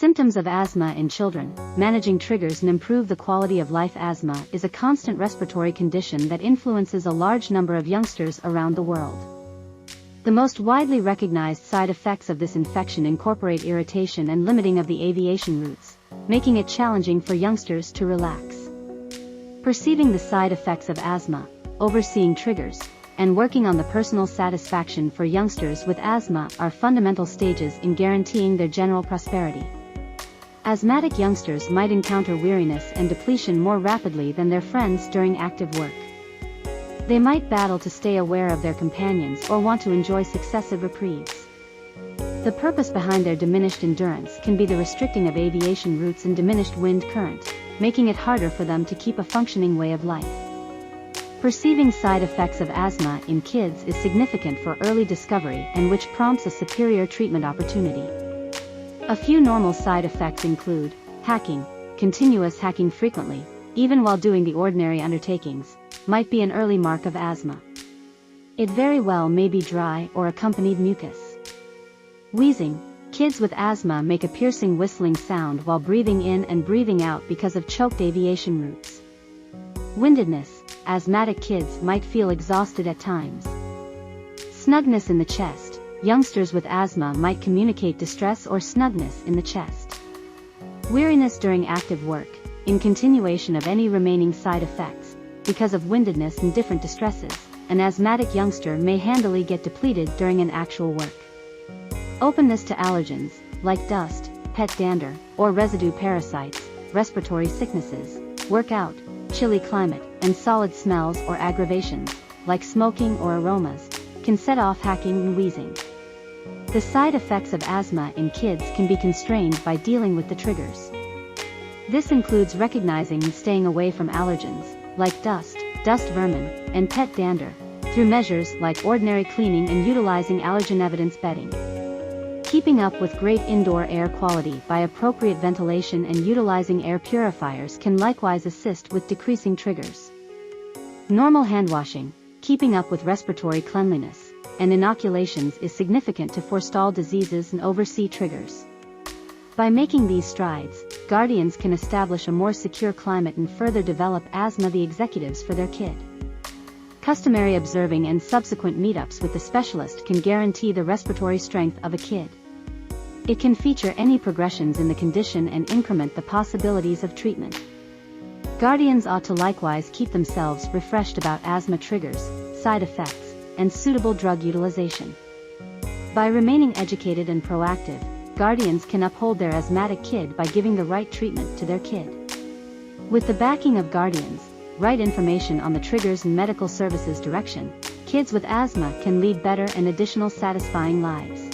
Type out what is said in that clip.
Symptoms of asthma in children. Managing triggers and improve the quality of life. Asthma is a constant respiratory condition that influences a large number of youngsters around the world. The most widely recognized side effects of this infection incorporate irritation and limiting of the aviation routes, making it challenging for youngsters to relax. Perceiving the side effects of asthma, overseeing triggers, and working on the personal satisfaction for youngsters with asthma are fundamental stages in guaranteeing their general prosperity. Asthmatic youngsters might encounter weariness and depletion more rapidly than their friends during active work. They might battle to stay aware of their companions or want to enjoy successive reprieves. The purpose behind their diminished endurance can be the restricting of aviation routes and diminished wind current, making it harder for them to keep a functioning way of life. Perceiving side effects of asthma in kids is significant for early discovery and which prompts a superior treatment opportunity. A few normal side effects include hacking. Continuous hacking frequently, even while doing the ordinary undertakings, might be an early mark of asthma. It very well may be dry or accompanied mucus. Wheezing. Kids with asthma make a piercing whistling sound while breathing in and breathing out because of choked aviation routes. Windedness. Asthmatic kids might feel exhausted at times. Snugness in the chest. Youngsters with asthma might communicate distress or snugness in the chest. Weariness during active work, in continuation of any remaining side effects, because of windedness and different distresses, an asthmatic youngster may handily get depleted during an actual work. Openness to allergens, like dust, pet dander, or residue parasites, respiratory sicknesses, workout, chilly climate, and solid smells or aggravations, like smoking or aromas, can set off hacking and wheezing. The side effects of asthma in kids can be constrained by dealing with the triggers. This includes recognizing and staying away from allergens, like dust vermin, and pet dander, through measures like ordinary cleaning and utilizing allergen evidence bedding. Keeping up with great indoor air quality by appropriate ventilation and utilizing air purifiers can likewise assist with decreasing triggers. Normal hand washing, keeping up with respiratory cleanliness, and inoculations is significant to forestall diseases and oversee triggers. By making these strides, guardians can establish a more secure climate and further develop asthma the executives for their kid. Customary observing and subsequent meetups with the specialist can guarantee the respiratory strength of a kid. It can feature any progressions in the condition and increment the possibilities of treatment. Guardians ought to likewise keep themselves refreshed about asthma triggers, side effects, and suitable drug utilization. By remaining educated and proactive, guardians can uphold their asthmatic kid by giving the right treatment to their kid. With the backing of guardians, right information on the triggers and medical services direction, kids with asthma can lead better and additional satisfying lives.